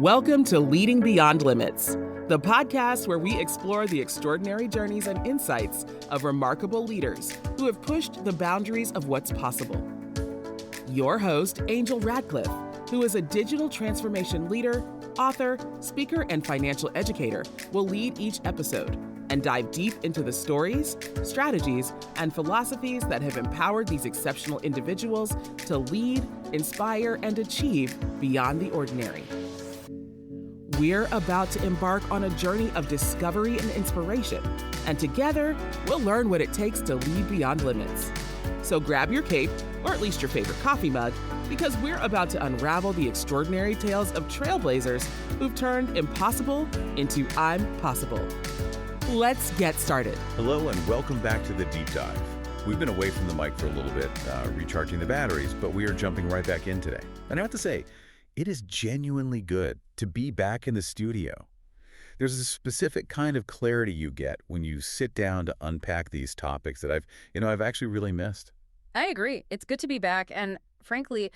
Welcome to Leading Beyond Limits, the podcast where we explore the extraordinary journeys and insights of remarkable leaders who have pushed the boundaries of what's possible. Your host, Angel Radcliffe, who is a digital transformation leader, author, speaker, and financial educator, will lead each episode and dive deep into the stories, strategies, and philosophies that have empowered these exceptional individuals to lead, inspire, and achieve beyond the ordinary. We're about to embark on a journey of discovery and inspiration, and together, we'll learn what it takes to lead beyond limits. So grab your cape, or at least your favorite coffee mug, because we're about to unravel the extraordinary tales of trailblazers who've turned impossible into I'm possible. Let's get started. Hello and welcome back to the Deep Dive. We've been away from the mic for a little bit, recharging the batteries, but we are jumping right back in today. And I have to say, it is genuinely good to be back in the studio. There's a specific kind of clarity you get when you sit down to unpack these topics that I've actually really missed. I agree. It's good to be back, and frankly,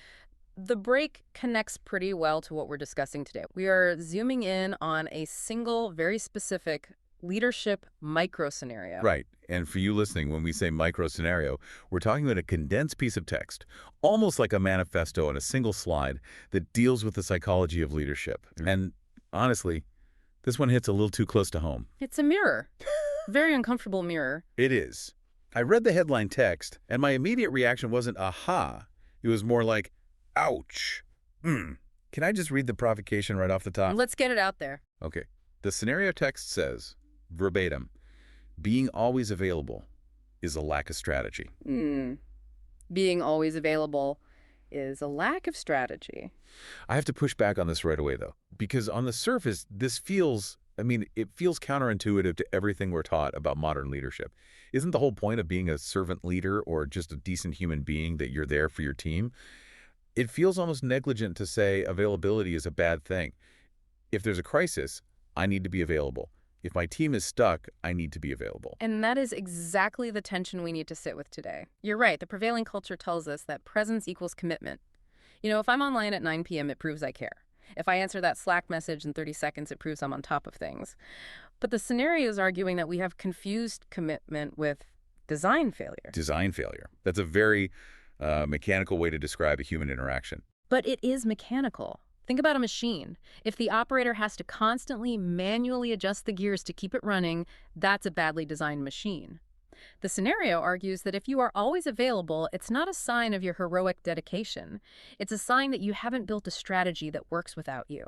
the break connects pretty well to what we're discussing today. We are zooming in on a single, very specific leadership micro scenario. Right. And for you listening, when we say micro scenario, we're talking about a condensed piece of text, almost like a manifesto on a single slide that deals with the psychology of leadership. And honestly, this one hits a little too close to home. It's a mirror. Very uncomfortable mirror. It is. I read the headline text, and my immediate reaction wasn't aha. It was more like, ouch. Can I just read the provocation right off the top? Let's get it out there. Okay. The scenario text says, verbatim, being always available is a lack of strategy. Being always available is a lack of strategy. I have to push back on this right away, though, because on the surface, it feels counterintuitive to everything we're taught about modern leadership. Isn't the whole point of being a servant leader or just a decent human being that you're there for your team? It feels almost negligent to say availability is a bad thing. If there's a crisis, I need to be available. If my team is stuck, I need to be available. And that is exactly the tension we need to sit with today. You're right. The prevailing culture tells us that presence equals commitment. If I'm online at 9 p.m., it proves I care. If I answer that Slack message in 30 seconds, it proves I'm on top of things. But the scenario is arguing that we have confused commitment with design failure. Design failure. That's a very mechanical way to describe a human interaction. But it is mechanical. Think about a machine. If the operator has to constantly manually adjust the gears to keep it running, that's a badly designed machine. The scenario argues that if you are always available, it's not a sign of your heroic dedication. It's a sign that you haven't built a strategy that works without you.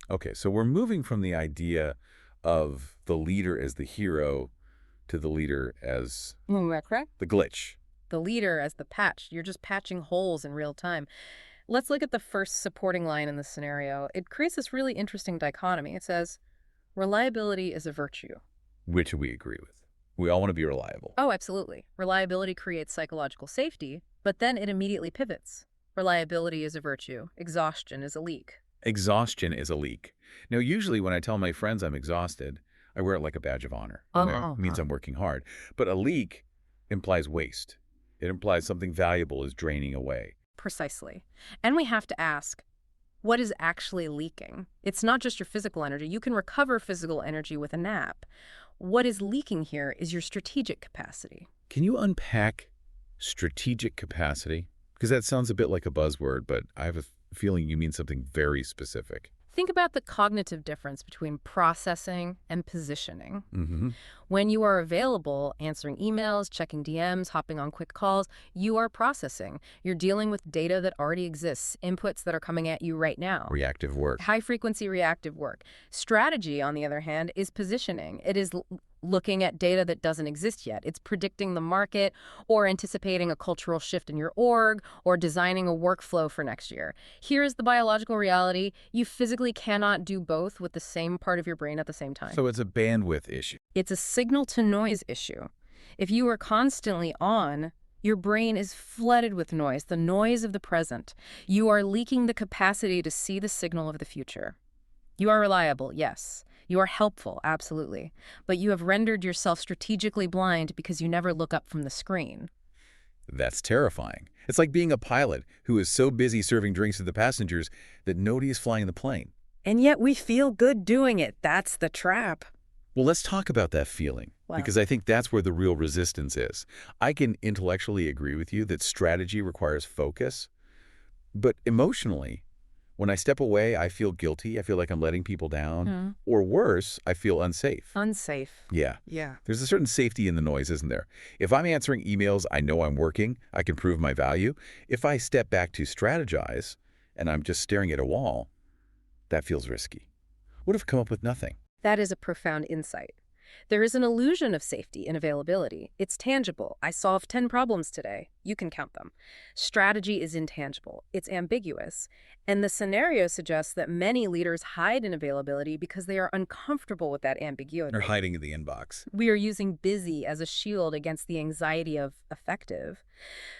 Okay, so we're moving from the idea of the leader as the hero to the leader as correct? The glitch. The leader as the patch. You're just patching holes in real time. Let's look at the first supporting line in the scenario. It creates this really interesting dichotomy. It says, reliability is a virtue. Which we agree with. We all want to be reliable. Oh, absolutely. Reliability creates psychological safety, but then it immediately pivots. Reliability is a virtue. Exhaustion is a leak. Exhaustion is a leak. Now, usually when I tell my friends I'm exhausted, I wear it like a badge of honor. It means I'm working hard. But a leak implies waste. It implies something valuable is draining away. Precisely. And we have to ask, what is actually leaking? It's not just your physical energy. You can recover physical energy with a nap. What is leaking here is your strategic capacity. Can you unpack strategic capacity? Because that sounds a bit like a buzzword, but I have a feeling you mean something very specific. Think about the cognitive difference between processing and positioning. Mm-hmm. When you are available, answering emails, checking DMs, hopping on quick calls, you are processing. You're dealing with data that already exists, inputs that are coming at you right now. Reactive work. High-frequency reactive work. Strategy, on the other hand, is positioning. It is looking at data that doesn't exist yet. It's predicting the market or anticipating a cultural shift in your org or designing a workflow for next year. Here's the biological reality. You physically cannot do both with the same part of your brain at the same time. So it's a bandwidth issue. It's a signal-to-noise issue. If you are constantly on, your brain is flooded with noise, the noise of the present. You are leaking the capacity to see the signal of the future. You are reliable, yes. You are helpful, absolutely. But you have rendered yourself strategically blind because you never look up from the screen. That's terrifying. It's like being a pilot who is so busy serving drinks to the passengers that nobody is flying the plane. And yet we feel good doing it. That's the trap. Well, let's talk about that feeling, Wow. because I think that's where the real resistance is. I can intellectually agree with you that strategy requires focus, but emotionally, when I step away, I feel guilty. I feel like I'm letting people down. Or worse, I feel unsafe. Unsafe. Yeah. Yeah. There's a certain safety in the noise, isn't there? If I'm answering emails, I know I'm working. I can prove my value. If I step back to strategize and I'm just staring at a wall, that feels risky. What if I come up with nothing? That is a profound insight. There is an illusion of safety and availability. It's tangible. I solved 10 problems today. You can count them. Strategy is intangible. It's ambiguous. And the scenario suggests that many leaders hide in availability because they are uncomfortable with that ambiguity. Or hiding in the inbox. We are using busy as a shield against the anxiety of effective.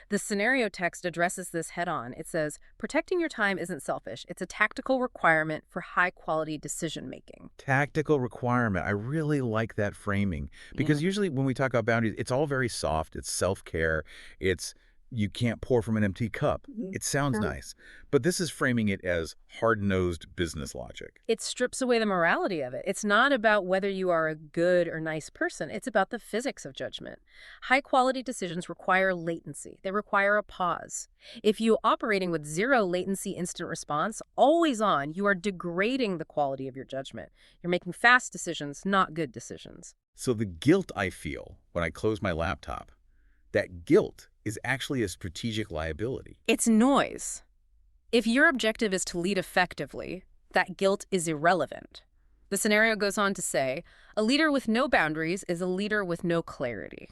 The scenario text addresses this head-on. It says, protecting your time isn't selfish. It's a tactical requirement for high-quality decision-making. Tactical requirement. I really like that framing, because usually when we talk about boundaries, it's all very soft. It's self-care. It's you can't pour from an empty cup. It sounds nice. But this is framing it as hard-nosed business logic. It strips away the morality of it. It's not about whether you are a good or nice person. It's about the physics of judgment. High-quality decisions require latency. They require a pause. If you're operating with zero latency instant response, always on, you are degrading the quality of your judgment. You're making fast decisions, not good decisions. So the guilt I feel when I close my laptop, that guilt is actually a strategic liability. It's noise. If your objective is to lead effectively, that guilt is irrelevant. The scenario goes on to say, a leader with no boundaries is a leader with no clarity.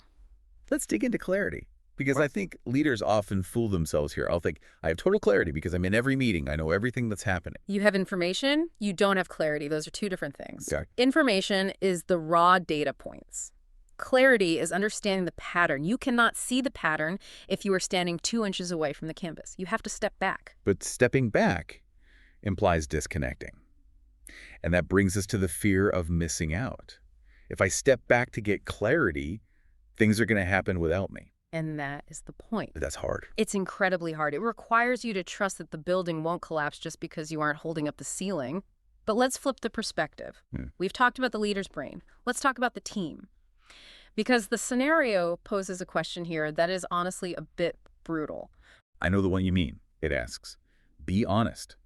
Let's dig into clarity, because I think leaders often fool themselves here. I'll think, I have total clarity because I'm in every meeting. I know everything that's happening. You have information, you don't have clarity. Those are two different things. Okay. Information is the raw data points. Clarity is understanding the pattern. You cannot see the pattern if you are standing 2 inches away from the canvas. You have to step back. But stepping back implies disconnecting. And that brings us to the fear of missing out. If I step back to get clarity, things are going to happen without me. And that is the point. But that's hard. It's incredibly hard. It requires you to trust that the building won't collapse just because you aren't holding up the ceiling. But let's flip the perspective. We've talked about the leader's brain. Let's talk about the team. Because the scenario poses a question here that is honestly a bit brutal. I know the one you mean. It asks, be honest.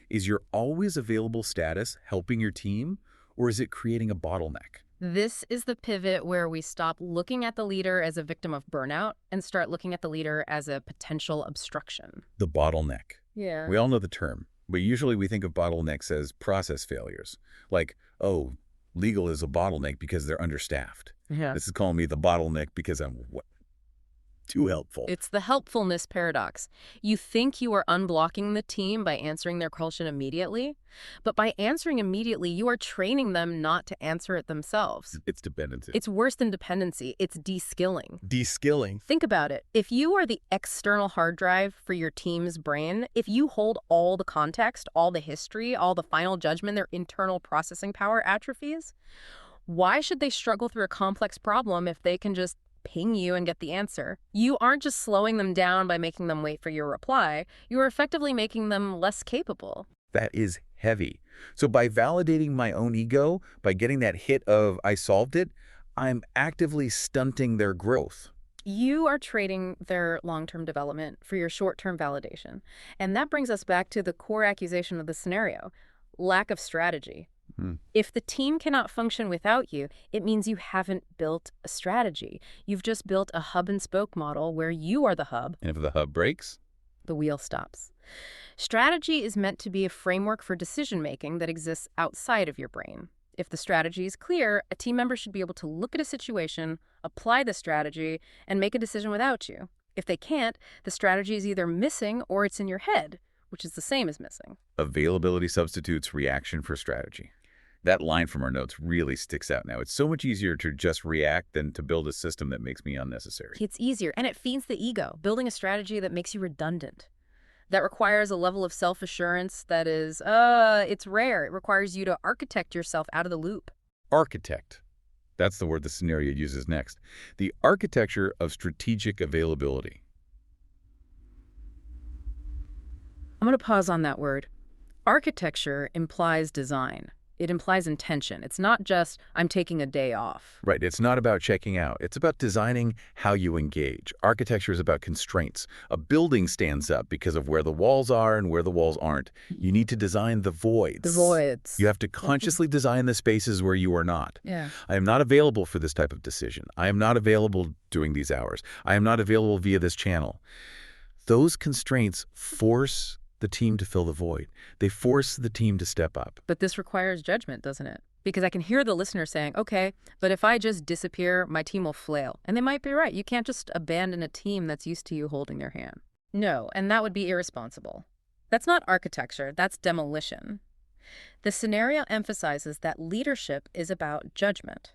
Is your always available status helping your team, or is it creating a bottleneck? This is the pivot where we stop looking at the leader as a victim of burnout and start looking at the leader as a potential obstruction. The bottleneck. Yeah. We all know the term, but usually we think of bottlenecks as process failures. Like, oh, legal is a bottleneck because they're understaffed. Yeah. This is calling me the bottleneck because I'm too helpful. It's the helpfulness paradox. You think you are unblocking the team by answering their question immediately, but by answering immediately, you are training them not to answer it themselves. It's dependency. It's worse than dependency. It's de-skilling. De-skilling. Think about it. If you are the external hard drive for your team's brain, if you hold all the context, all the history, all the final judgment, their internal processing power atrophies, why should they struggle through a complex problem if they can just ping you and get the answer? You aren't just slowing them down by making them wait for your reply. You are effectively making them less capable. That is heavy. So by validating my own ego, by getting that hit of I solved it, I'm actively stunting their growth. You are trading their long-term development for your short-term validation. And that brings us back to the core accusation of the scenario, lack of strategy. If the team cannot function without you, it means you haven't built a strategy. You've just built a hub and spoke model where you are the hub. And if the hub breaks? The wheel stops. Strategy is meant to be a framework for decision-making that exists outside of your brain. If the strategy is clear, a team member should be able to look at a situation, apply the strategy, and make a decision without you. If they can't, the strategy is either missing or it's in your head, which is the same as missing. Availability substitutes reaction for strategy. That line from our notes really sticks out now. It's so much easier to just react than to build a system that makes me unnecessary. It's easier, and it feeds the ego, building a strategy that makes you redundant. That requires a level of self-assurance that is, it's rare. It requires you to architect yourself out of the loop. Architect. That's the word the scenario uses next. The architecture of strategic availability. I'm going to pause on that word. Architecture implies design. It implies intention. It's not just, I'm taking a day off. Right. It's not about checking out. It's about designing how you engage. Architecture is about constraints. A building stands up because of where the walls are and where the walls aren't. You need to design the voids. The voids. You have to consciously design the spaces where you are not. Yeah. I am not available for this type of decision. I am not available during these hours. I am not available via this channel. Those constraints force the team to fill the void. They force the team to step up. But this requires judgment, doesn't it? Because I can hear the listener saying, okay, but if I just disappear, my team will flail. And they might be right. You can't just abandon a team that's used to you holding their hand. No, and that would be irresponsible. That's not architecture, that's demolition. The scenario emphasizes that leadership is about judgment.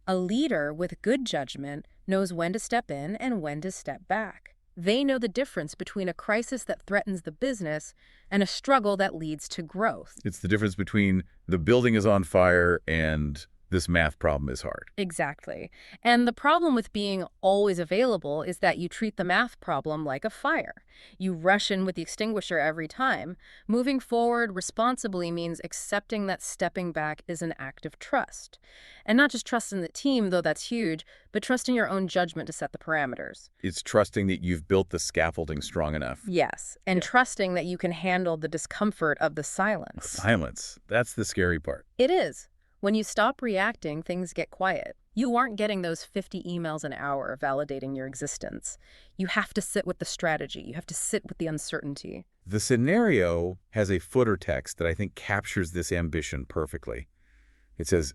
A leader with good judgment knows when to step in and when to step back. They know the difference between a crisis that threatens the business and a struggle that leads to growth. It's the difference between the building is on fire and this math problem is hard. Exactly. And the problem with being always available is that you treat the math problem like a fire. You rush in with the extinguisher every time. Moving forward responsibly means accepting that stepping back is an act of trust. And not just trust in the team, though that's huge, but trusting your own judgment to set the parameters. It's trusting that you've built the scaffolding strong enough. Yes, and trusting that you can handle the discomfort of the silence. Silence. That's the scary part. It is. When you stop reacting, things get quiet. You aren't getting those 50 emails an hour validating your existence. You have to sit with the strategy. You have to sit with the uncertainty. The scenario has a footer text that I think captures this ambition perfectly. It says,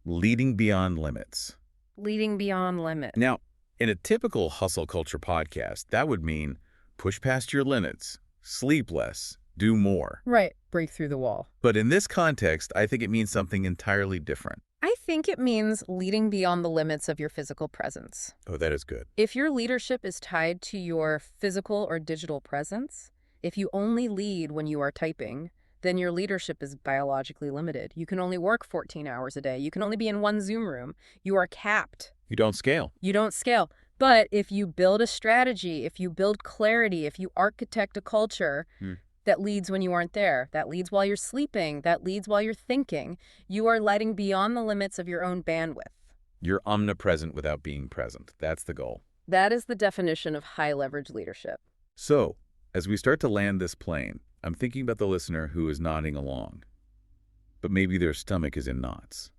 leading beyond limits. Leading beyond limits. Now, in a typical hustle culture podcast, that would mean push past your limits, sleep less, do more. Right. Break through the wall. But in this context, I think it means something entirely different. I think it means leading beyond the limits of your physical presence. Oh, that is good. If your leadership is tied to your physical or digital presence, if you only lead when you are typing, then your leadership is biologically limited. You can only work 14 hours a day. You can only be in one Zoom room. You are capped. You don't scale. You don't scale. But if you build a strategy, if you build clarity, if you architect a culture that leads when you aren't there, that leads while you're sleeping, that leads while you're thinking, you are lighting beyond the limits of your own bandwidth. You're omnipresent without being present. That's the goal. That is the definition of high leverage leadership. So, as we start to land this plane, I'm thinking about the listener who is nodding along, but maybe their stomach is in knots,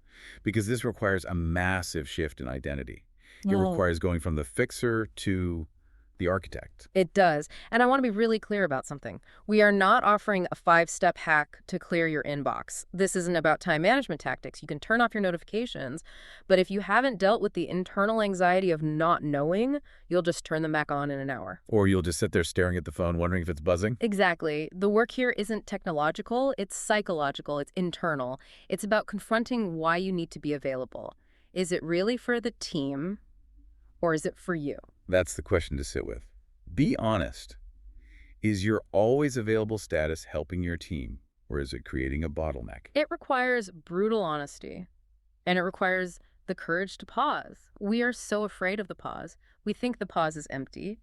because this requires a massive shift in identity. It requires going from the fixer to the architect. It does. And I want to be really clear about something. We are not offering a 5-step hack to clear your inbox. This isn't about time management tactics. You can turn off your notifications, but if you haven't dealt with the internal anxiety of not knowing, you'll just turn them back on in an hour. Or you'll just sit there staring at the phone, wondering if it's buzzing. Exactly. The work here isn't technological, it's psychological, it's internal. It's about confronting why you need to be available. Is it really for the team, or is it for you? That's the question to sit with. Be honest. Is your always available status helping your team, or is it creating a bottleneck? It requires brutal honesty, and it requires the courage to pause. We are so afraid of the pause. We think the pause is empty,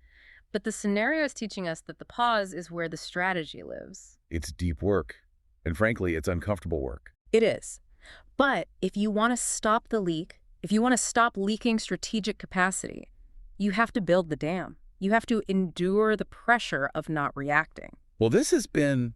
but the scenario is teaching us that the pause is where the strategy lives. It's deep work, and frankly, it's uncomfortable work. It is. But if you want to stop the leak, if you want to stop leaking strategic capacity, you have to build the dam. You have to endure the pressure of not reacting. Well, this has been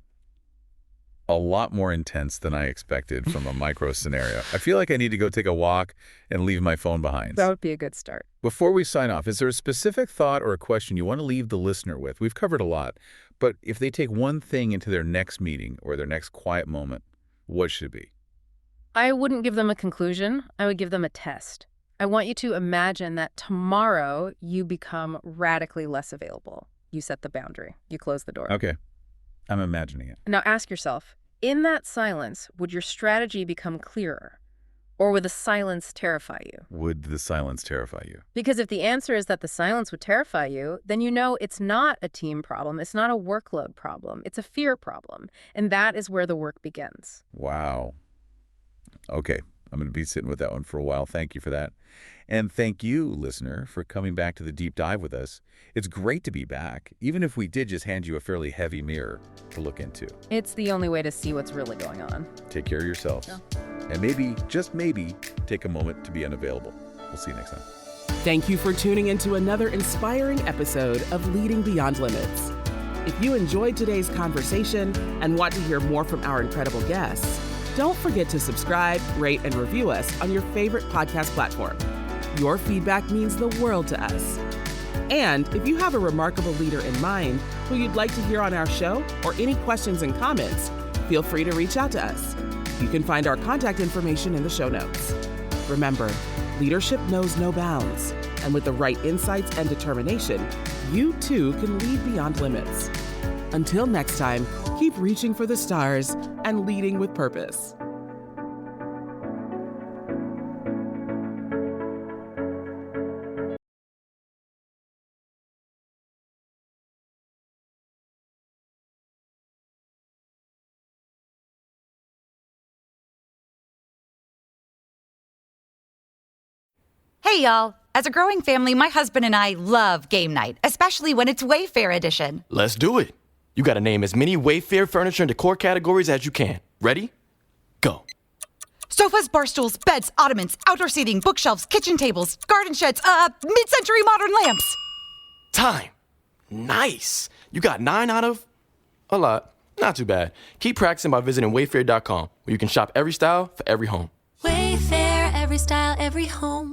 a lot more intense than I expected from a micro scenario. I feel like I need to go take a walk and leave my phone behind. That would be a good start. Before we sign off, is there a specific thought or a question you want to leave the listener with? We've covered a lot, but if they take one thing into their next meeting or their next quiet moment, what should it be? I wouldn't give them a conclusion. I would give them a test. I want you to imagine that tomorrow you become radically less available. You set the boundary. You close the door. Okay. I'm imagining it. Now ask yourself, in that silence, would your strategy become clearer? Or would the silence terrify you? Would the silence terrify you? Because if the answer is that the silence would terrify you, then you know it's not a team problem. It's not a workload problem. It's a fear problem. And that is where the work begins. Wow. Okay. I'm going to be sitting with that one for a while. Thank you for that. And thank you, listener, for coming back to the deep dive with us. It's great to be back, even if we did just hand you a fairly heavy mirror to look into. It's the only way to see what's really going on. Take care of yourselves. Yeah. And maybe, just maybe, take a moment to be unavailable. We'll see you next time. Thank you for tuning into another inspiring episode of Leading Beyond Limits. If you enjoyed today's conversation and want to hear more from our incredible guests, don't forget to subscribe, rate, and review us on your favorite podcast platform. Your feedback means the world to us. And if you have a remarkable leader in mind who you'd like to hear on our show or any questions and comments, feel free to reach out to us. You can find our contact information in the show notes. Remember, leadership knows no bounds, and with the right insights and determination, you too can lead beyond limits. Until next time, keep reaching for the stars and leading with purpose. Hey, y'all. As a growing family, my husband and I love game night, especially when it's Wayfair edition. Let's do it. You gotta name as many Wayfair furniture and decor categories as you can. Ready? Go. Sofas, bar stools, beds, ottomans, outdoor seating, bookshelves, kitchen tables, garden sheds, mid-century modern lamps. Time. Nice. You got 9 out of a lot. Not too bad. Keep practicing by visiting wayfair.com, where you can shop every style for every home. Wayfair, every style, every home.